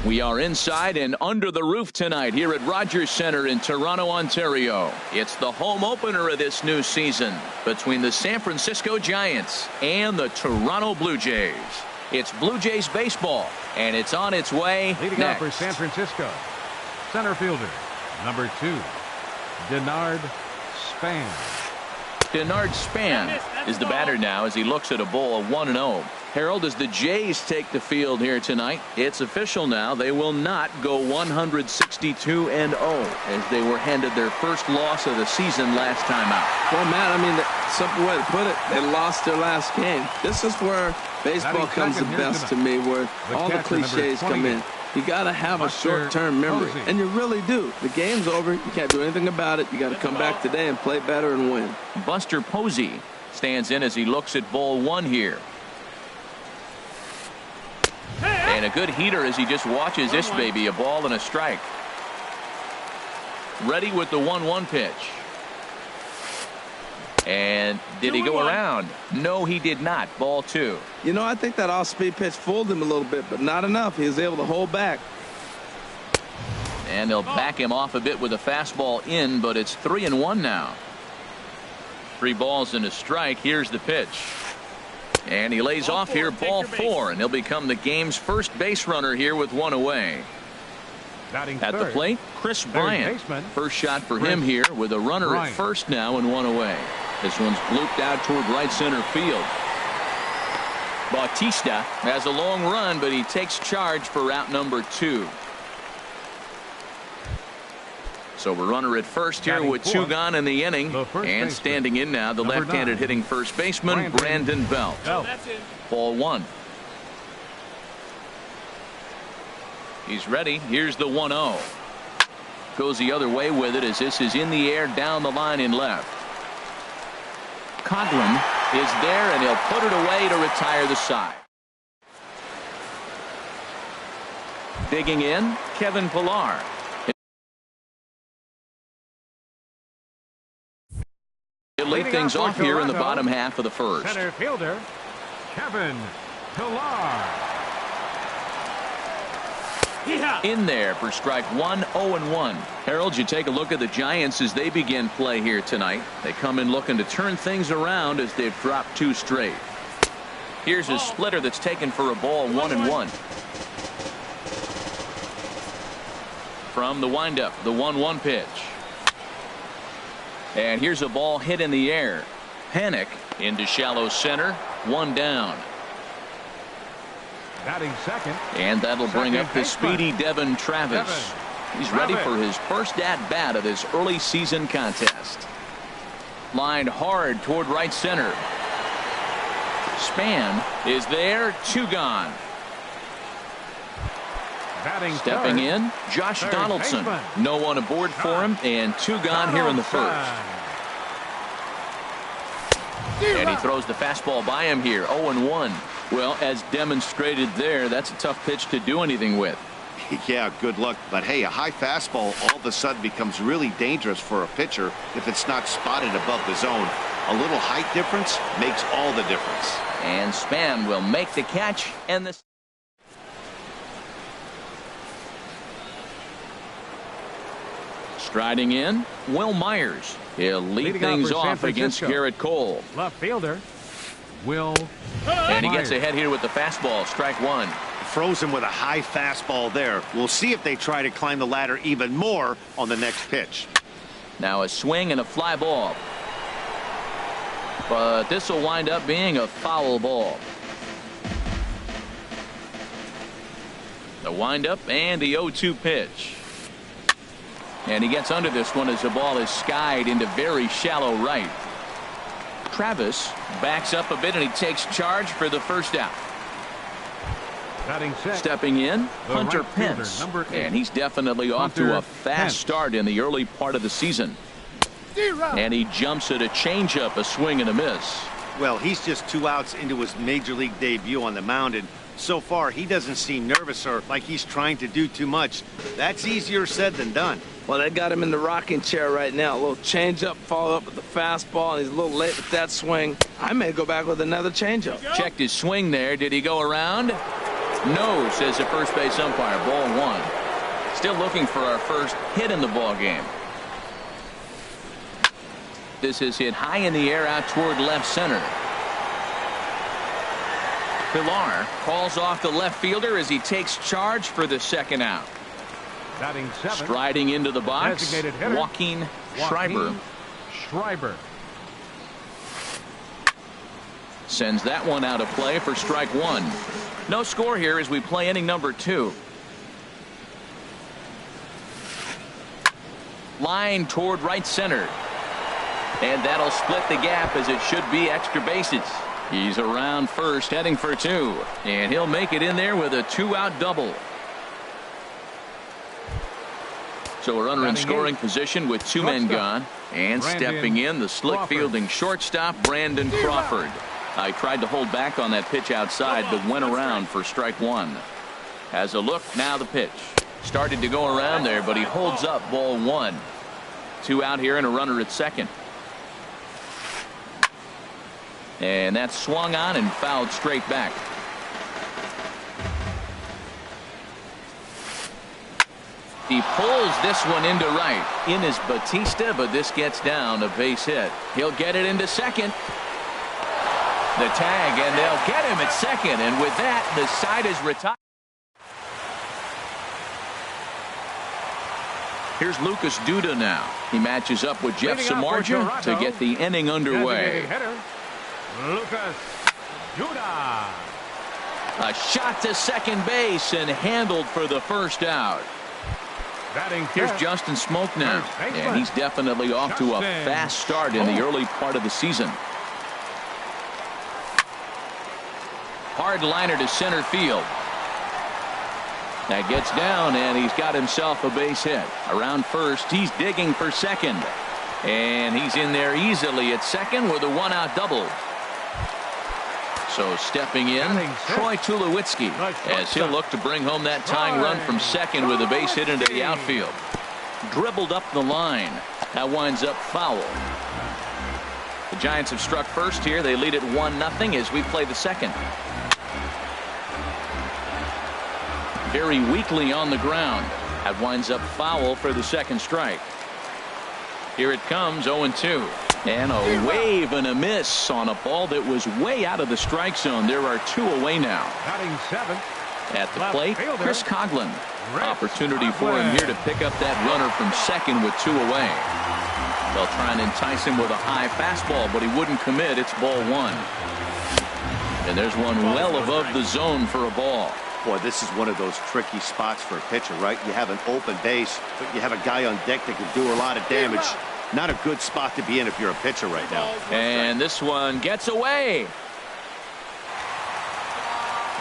We are inside and under the roof tonight here at Rogers Centre in Toronto, Ontario. It's the home opener of this new season between the San Francisco Giants and the Toronto Blue Jays. It's Blue Jays baseball, and it's on its way Leading next. off for San Francisco, center fielder, number 2, Denard Span. Denard Span is the batter now as he looks at a ball of 1-0. Harold, as the Jays take the field here tonight, it's official now. They will not go 162-0 as they were handed their first loss of the season last time out. Well, Matt, I mean, simple way to put it, they lost their last game. This is where baseball comes the best to me, where all the cliches come in. You got to have a short-term memory, and you really do. The game's over. You can't do anything about it. You got to come back today and play better and win. Buster Posey stands in as he looks at ball 1 here. And a good heater as he just watches this baby, a ball and a strike. Ready with the 1-1 pitch. And did he go around? No, he did not. Ball 2. You know, I think that off-speed pitch fooled him a little bit, but not enough. He was able to hold back. And they'll back him off a bit with a fastball in, but it's 3-1 now. 3 balls and a strike. Here's the pitch. And he lays off here, ball 4, and he'll become the game's first base runner here with 1 away. At the plate, Chris Bryant. First shot for him here with a runner at first now and 1 away. This one's blooped out toward right center field. Bautista has a long run, but he takes charge for route number 2. So a runner at first here with 2 gone in the inning. And standing in now, the left-handed hitting first baseman, Brandon Belt. Ball 1. He's ready. Here's the 1-0. Goes the other way with it as this is in the air down the line in left. Coghlan is there, and he'll put it away to retire the side. Digging in, Kevin Pillar. He'll lead things off here in the bottom half of the first. Center fielder, Kevin Pillar. In there for strike 1, 0-1. Harold, you take a look at the Giants as they begin play here tonight. They come in looking to turn things around as they've dropped 2 straight. Here's a splitter that's taken for a ball, 1-1. From the windup, the 1-1 pitch. And here's a ball hit in the air. Panic into shallow center, 1 down. Batting second. And that'll bring up the speedy Devin Travis. He's ready for his first at-bat of this early season contest. Lined hard toward right center. Span is there, 2 gone. Stepping in, Josh Donaldson. No one aboard for him, and 2 gone here in the first. And he throws the fastball by him here, 0-1. Well, as demonstrated there, that's a tough pitch to do anything with. Yeah, good luck. But hey, a high fastball all of a sudden becomes really dangerous for a pitcher if it's not spotted above the zone. A little height difference makes all the difference. And Span will make the catch, and the striding in, Will Myers. He'll lead things off against Garrett Cole. Left fielder, Will And he gets ahead here with the fastball, strike 1. Frozen with a high fastball there. We'll see if they try to climb the ladder even more on the next pitch. Now a swing and a fly ball. But this will wind up being a foul ball. The windup and the 0-2 pitch. And he gets under this one as the ball is skied into very shallow right. Travis backs up a bit and he takes charge for the first out. Stepping in, Hunter Pence. And he's definitely off to a fast start in the early part of the season. And he jumps at a changeup, a swing and a miss. Well, he's just 2 outs into his major league debut on the mound, and so far he doesn't seem nervous or like he's trying to do too much. That's easier said than done. Well, they got him in the rocking chair right now. A little changeup, follow up with the fastball, and he's a little late with that swing. I may go back with another changeup. Checked his swing there. Did he go around? No, says the first base umpire. Ball 1. Still looking for our first hit in the ball game. This is hit high in the air out toward left center. Pilar calls off the left fielder as he takes charge for the second out. Batting 7. Striding into the box, Joaquin Schreiber. Sends that one out of play for strike 1. No score here as we play inning number 2. Line toward right center. And that'll split the gap as it should be extra bases. He's around first heading for 2. And he'll make it in there with a 2-out double. So a runner in scoring position with 2 men gone. And stepping in the slick fielding shortstop Brandon Crawford. I tried to hold back on that pitch outside but went around for strike 1. Has a look, now the pitch. Started to go around there but he holds up ball 1. 2 out here and a runner at second. And that's swung on and fouled straight back. He pulls this one into right. In is Batista, but this gets down a base hit. He'll get it into second. The tag, and they'll get him at second. And with that, the side is retired. Here's Lucas Duda now. He matches up with Jeff Samardzija to get the inning underway. Lucas Duda. A shot to second base and handled for the first out. Here's Justin Smoke now, and he's definitely off to a fast start in the early part of the season. Hard liner to center field. That gets down, and he's got himself a base hit. Around first, he's digging for second. And he's in there easily at second with a 1-out double. So stepping in, Troy Tulowitzki, as he'll look to bring home that tying run from second with a base hit into the outfield. Dribbled up the line. That winds up foul. The Giants have struck first here. They lead it 1-0 as we play the second. Very weakly on the ground. That winds up foul for the second strike. Here it comes, 0-2. And a wave and a miss on a ball that was way out of the strike zone. There are 2 away now. At the plate, Chris Coghlan. Opportunity for him here to pick up that runner from second with 2 away. They'll try and entice him with a high fastball, but he wouldn't commit. It's ball 1. And there's one well above the zone for a ball. Boy, this is one of those tricky spots for a pitcher, right? You have an open base, but you have a guy on deck that can do a lot of damage. Not a good spot to be in if you're a pitcher right now. And this one gets away.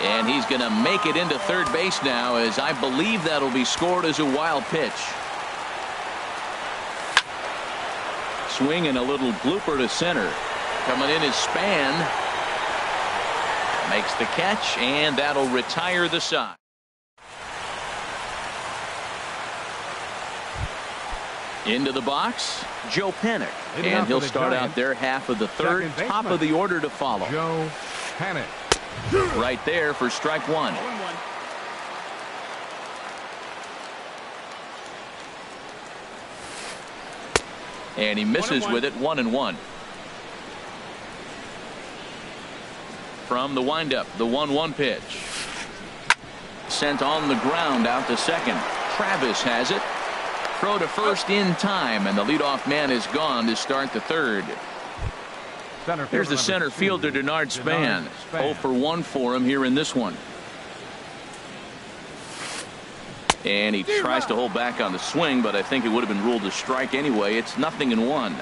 And he's going to make it into third base now, as I believe that'll be scored as a wild pitch. Swing and a little blooper to center. Coming in is Span. Makes the catch, and that'll retire the side. Into the box, Joe Panik. And he'll start out their half of the third. Top of the order to follow. Joe Panik. Right there for strike 1. And he misses with it, 1-1. From the windup, the 1-1 pitch. Sent on the ground out to second. Travis has it. Throw to first in time, and the leadoff man is gone to start the third. Here's the center fielder, Denard Span. 0 for 1 for him here in this one. And he tries to hold back on the swing, but I think it would have been ruled a strike anyway. It's 0-1.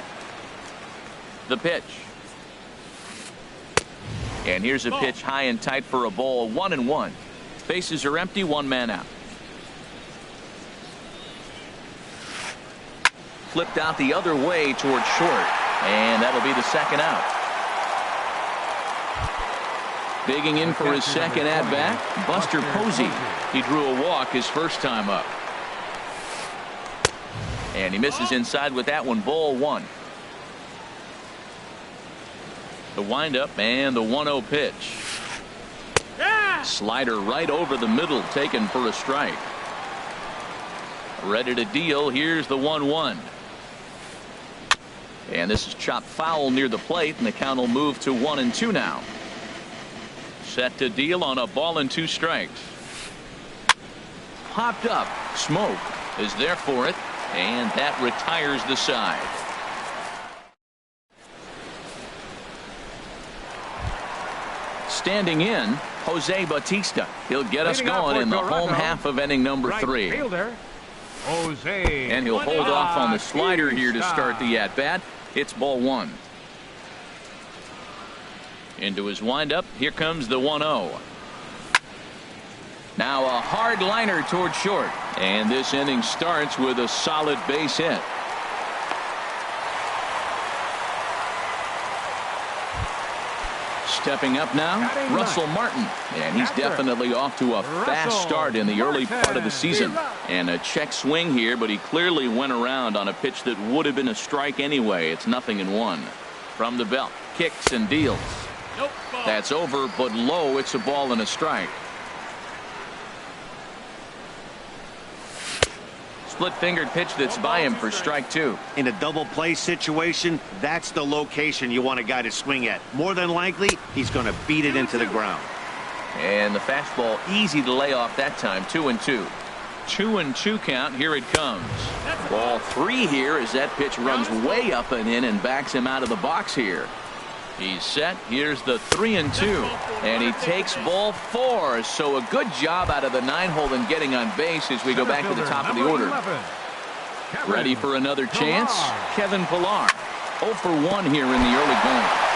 The pitch. And here's a pitch high and tight for a ball, 1-1. Bases are empty, 1 man out. Flipped out the other way towards short, and that'll be the second out. Digging in for his second at bat, Buster Posey. He drew a walk his first time up. And he misses inside with that one, ball 1. The windup and the 1-0 pitch. Slider right over the middle, taken for a strike. Ready to deal. Here's the 1-1. And this is chopped foul near the plate, and the count will move to 1-2 now. Set to deal on a ball and 2 strikes. Popped up. Smoke is there for it, and that retires the side. Standing in, Jose Bautista. He'll get us going in the home half of inning number 3. Jose. And he'll hold off on the slider here to start the at-bat. It's ball 1. Into his windup. Here comes the 1-0. Now a hard liner toward short. And this inning starts with a solid base hit. Stepping up now, Russell Martin. And he's definitely off to a fast start in the early part of the season. And a check swing here, but he clearly went around on a pitch that would have been a strike anyway. It's 0-1. From the belt, kicks and deals. That's over, but low. It's a ball and a strike. Split-fingered pitch that's by him for strike 2. In a double play situation, that's the location you want a guy to swing at. More than likely, he's going to beat it into the ground. And the fastball easy to lay off that time. 2-2. 2-2 count. Here it comes. Ball 3 here as that pitch runs way up and in and backs him out of the box here. He's set. Here's the 3-2. And he takes ball 4. So a good job out of the 9-hole in getting on base as we go back to the top of the order. Ready for another chance? Kevin Pillar. 0 for 1 here in the early going.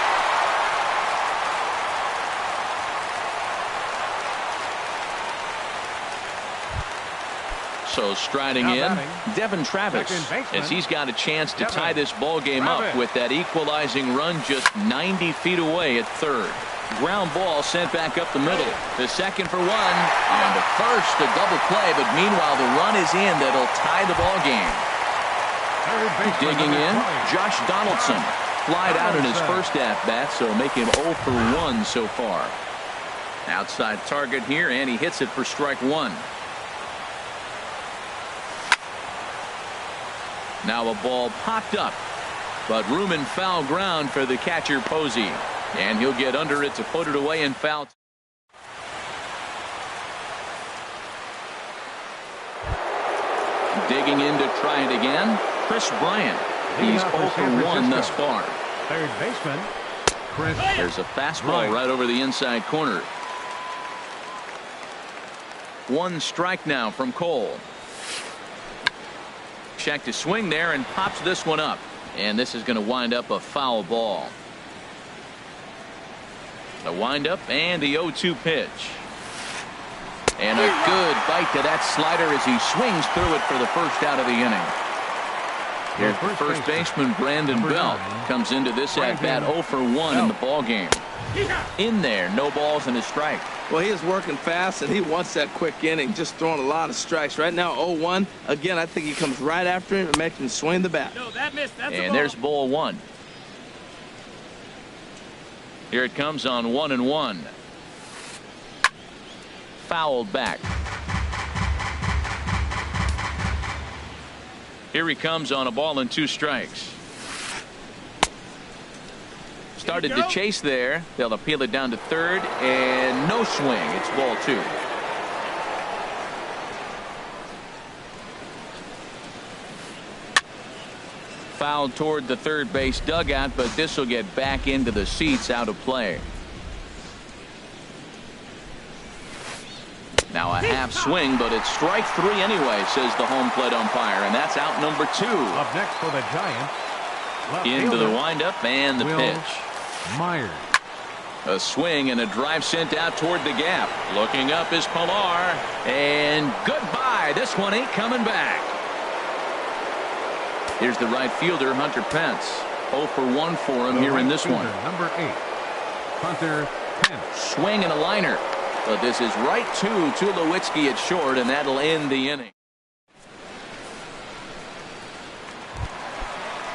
So striding in, Devin Travis, as he's got a chance to tie this ball game up with that equalizing run just 90 feet away at third. Ground ball sent back up the middle. The second for 1, and to first, a double play, but meanwhile the run is in that'll tie the ball game. Digging in, Josh Donaldson. Flied out in his first at-bat, so make him 0 for 1 so far. Outside target here, and he hits it for strike 1. Now a ball popped up, but room and foul ground for the catcher Posey. And he'll get under it to put it away and foul. Digging in to try it again, Chris Bryant. He's 0 for 1 thus far. Third baseman, Chris. There's a fastball right over the inside corner. 1 strike now from Cole. Check to swing there and pops this one up. And this is going to wind up a foul ball. The windup and the 0-2 pitch. And a good bite to that slider as he swings through it for the first out of the inning. Here's the first baseman, Brandon Belt, comes into this at-bat 0 for 1 in the ball game. In there, no balls and a strike. Well, he is working fast, and he wants that quick inning, just throwing a lot of strikes. Right now, 0-1. Again, I think he comes right after him and makes him swing the bat. No, that missed. That's and there's ball 1. Here it comes on 1-1. Fouled back. Here he comes on a ball and 2 strikes. Started to chase there. They'll appeal it down to third, and no swing. It's ball 2. Fouled toward the third base dugout, but this will get back into the seats, out of play. Now a half swing, but it's strike 3 anyway, says the home plate umpire, and that's out number 2. Up next for the Giants, into the windup and the pitch. Myers. A swing and a drive sent out toward the gap. Looking up is Pillar, and goodbye. This one ain't coming back. Here's the right fielder, Hunter Pence. 0 for 1 for him here in this one. Number 8, Hunter Pence. Swing and a liner. But this is right to Tulowitzki at short, and that'll end the inning.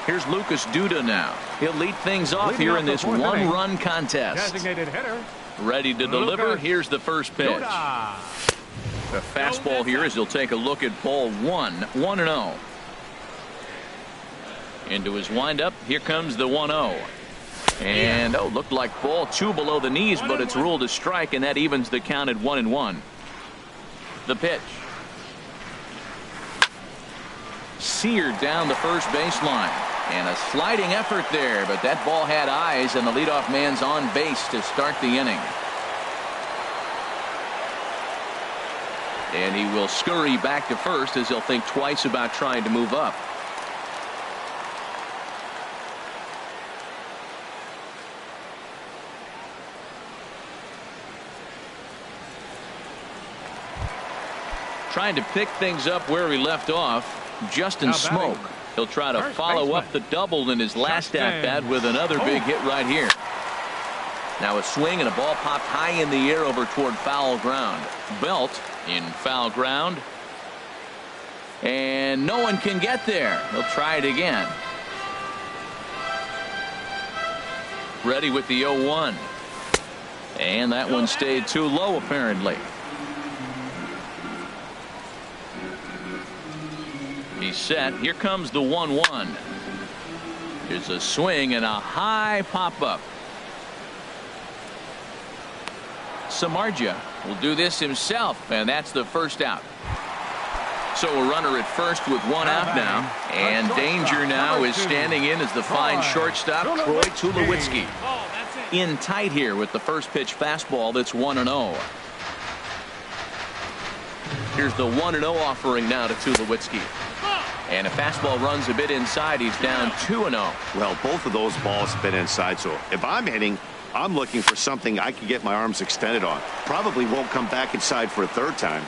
Here's Lucas Duda now. He'll lead things off here in this one-run contest. Designated hitter, Ready to deliver. Here's the first pitch. A fastball here as he'll take a look at ball 1-0. Into his windup. Here comes the 1-0. And looked like ball 2 below the knees, but it's ruled a strike, and that evens the count at 1-1. The pitch. Seared down the first baseline. And a sliding effort there, but that ball had eyes, and the leadoff man's on base to start the inning. And he will scurry back to first as he'll think twice about trying to move up. Trying to pick things up where he left off, Justin Smoke. He'll try to follow up the double in his last at-bat with another big hit right here. Now a swing and a ball popped high in the air over toward foul ground. Belt in foul ground. And no one can get there. He'll try it again. Ready with the 0-1. And that one stayed too low apparently. He's set. Here comes the 1-1. There's a swing and a high pop-up. Samardzija will do this himself, and that's the first out. So a runner at first with one out now, and danger now is standing in as the fine shortstop Troy Tulowitzki. In tight here with the first pitch fastball that's 1-0. Here's the 1-0 offering now to Tulowitzki. And a fastball runs a bit inside. He's down 2-0. Well, both of those balls have been inside, so if I'm hitting, I'm looking for something I can get my arms extended on. Probably won't come back inside for a third time.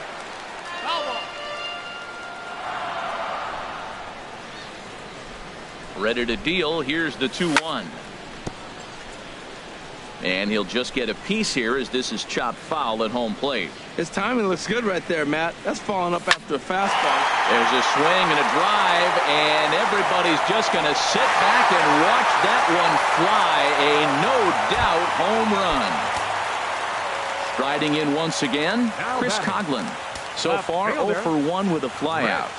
Ready to deal. Here's the 2-1. And he'll just get a piece here as this is chopped foul at home plate. His timing looks good right there, Matt. That's falling up after a fastball. There's a swing and a drive, and everybody's just going to sit back and watch that one fly. A no-doubt home run. Striding in once again, Chris Coghlan. So far, 0 for 1 with a flyout.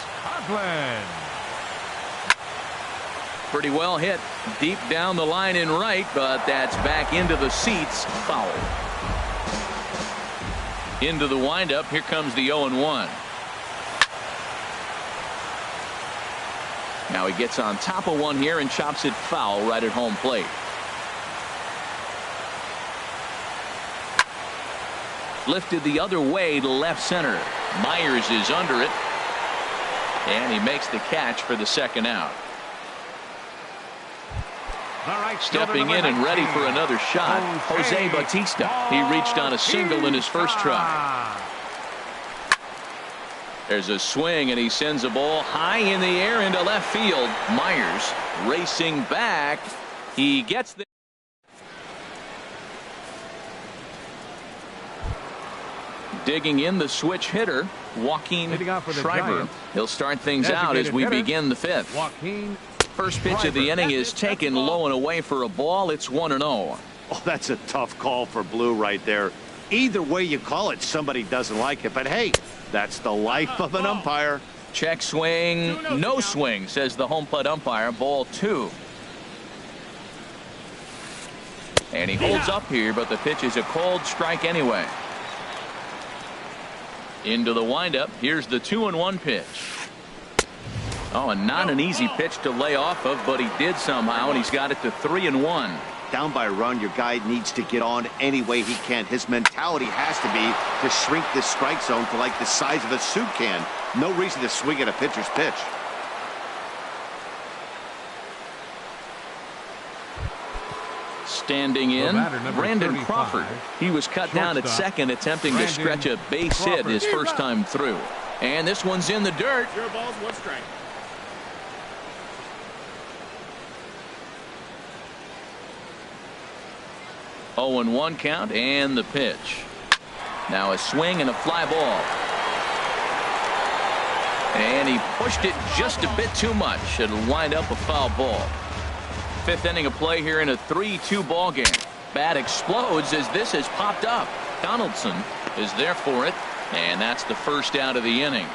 Pretty well hit deep down the line in right, but that's back into the seats. Foul. Into the windup. Here comes the 0-1. Now he gets on top of one here and chops it foul right at home plate. Lifted the other way to left center. Myers is under it, and he makes the catch for the second out. Stepping in and ready for another shot, Jose Bautista. He reached on a single in his first try. There's a swing, and he sends a ball high in the air into left field. Myers racing back. He gets there. Digging in the switch hitter, Joaquin Schreiber. He'll start things out as we begin the fifth. First pitch of the inning is taken low and away for a ball. It's 1-0. Oh, that's a tough call for Blue right there. Either way you call it, somebody doesn't like it. But hey, that's the life of an umpire. Check swing, no swing, says the home plate umpire. Ball 2. And he holds up here, but the pitch is a cold strike anyway. Into the windup. Here's the 2-1 pitch. Oh, and not an easy pitch to lay off of, but he did somehow, and he's got it to 3-1. Down by a run, your guy needs to get on any way he can. His mentality has to be to shrink this strike zone to like the size of a soup can. No reason to swing at a pitcher's pitch. Standing in, Brandon Crawford. He was cut down at second, attempting to stretch a base hit his first time through. And this one's in the dirt. 0 balls, 1 strike. Oh, and 1 count, and the pitch. Now a swing and a fly ball. And he pushed it just a bit too much. It'll wind up a foul ball. 5th inning of play here in a 3-2 ball game. bat explodes as this has popped up. Donaldson is there for it, and that's the first out of the inning.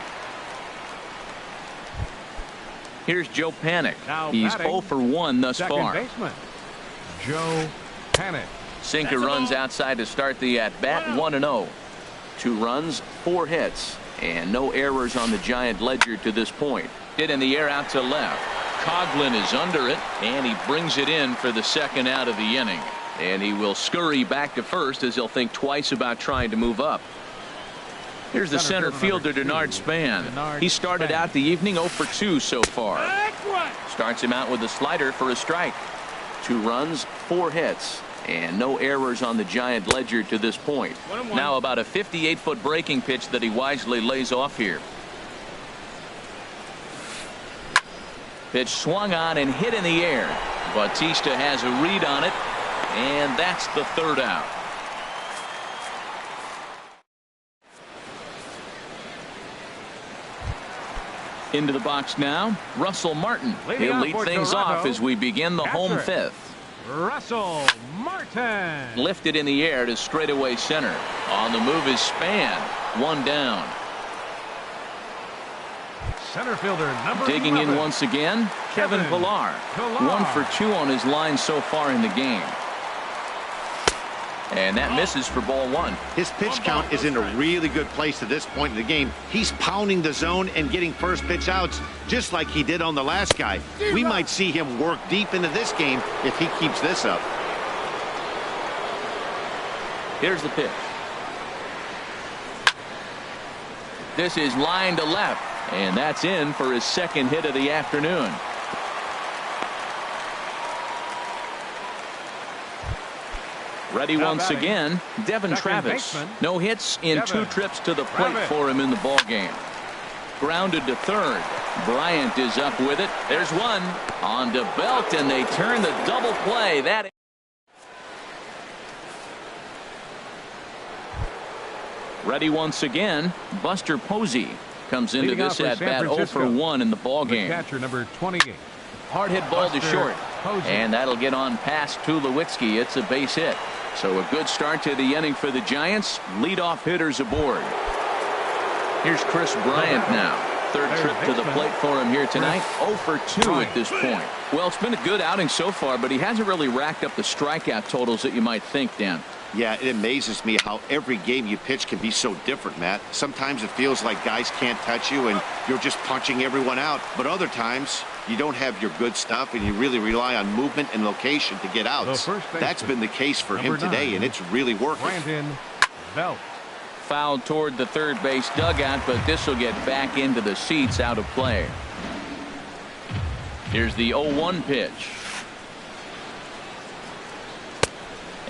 Here's Joe Panik. He's 0 for 1 thus far. Baseman, Joe Panik. Sinker runs outside to start the at-bat, 1-0. 2 runs, 4 hits, and no errors on the Giant ledger to this point. Hit in the air out to left. Coughlin is under it, and he brings it in for the second out of the inning. And he will scurry back to first as he'll think twice about trying to move up. Here's the center fielder, Denard Span. He started out the evening 0 for 2 so far. Starts him out with a slider for a strike. 2 runs, 4 hits, and no errors on the Giant ledger to this point. Now about a 58-foot breaking pitch that he wisely lays off here. Pitch swung on and hit in the air. Bautista has a read on it, and that's the third out. Into the box now, Russell Martin. He'll lead things off as we begin the home fifth. Russell Martin. Lifted in the air to straightaway center. On the move is Span. 1 down. Center fielder number Digging 11. in once again, Kevin Pillar. 1 for 2 on his line so far in the game. And that misses for ball 1. His pitch count is in a really good place at this point in the game. He's pounding the zone and getting first pitch outs just like he did on the last guy. We might see him work deep into this game if he keeps this up. Here's the pitch. This is line to left, and that's in for his second hit of the afternoon. Ready once again, Devin Travis. No hits in 2 trips to the plate for him in the ball game. Grounded to third. Bryant is up with it. There's one on to Belt, and they turn the double play. That. Ready once again, Buster Posey comes into this at bat 0 for 1 in the ball game. Catcher number 28. Hard hit ball to short, and that'll get on past Tulowitzki. It's a base hit. So a good start to the inning for the Giants. Leadoff hitters aboard. Here's Chris Bryant now. Third trip to the plate for him here tonight. 0 for 2 at this point. Well, it's been a good outing so far, but he hasn't really racked up the strikeout totals that you might think, Dan. Yeah, it amazes me how every game you pitch can be so different, Matt. Sometimes it feels like guys can't touch you and you're just punching everyone out. But other times you don't have your good stuff and you really rely on movement and location to get outs. That's been the case for him today, and it's really working. Brandon Belt. Fouled toward the third base dugout, but this will get back into the seats, out of play. Here's the 0-1 pitch.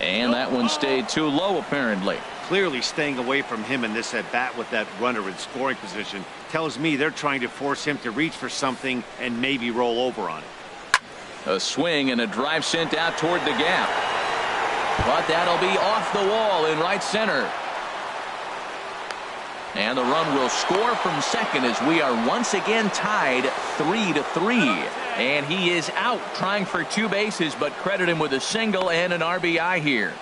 And that one stayed too low, apparently. Clearly staying away from him in this at-bat with that runner in scoring position tells me they're trying to force him to reach for something and maybe roll over on it. A swing and a drive sent out toward the gap. But that'll be off the wall in right center. And the run will score from second as we are once again tied 3-3. And he is out trying for 2 bases, but credit him with a single and an RBI here.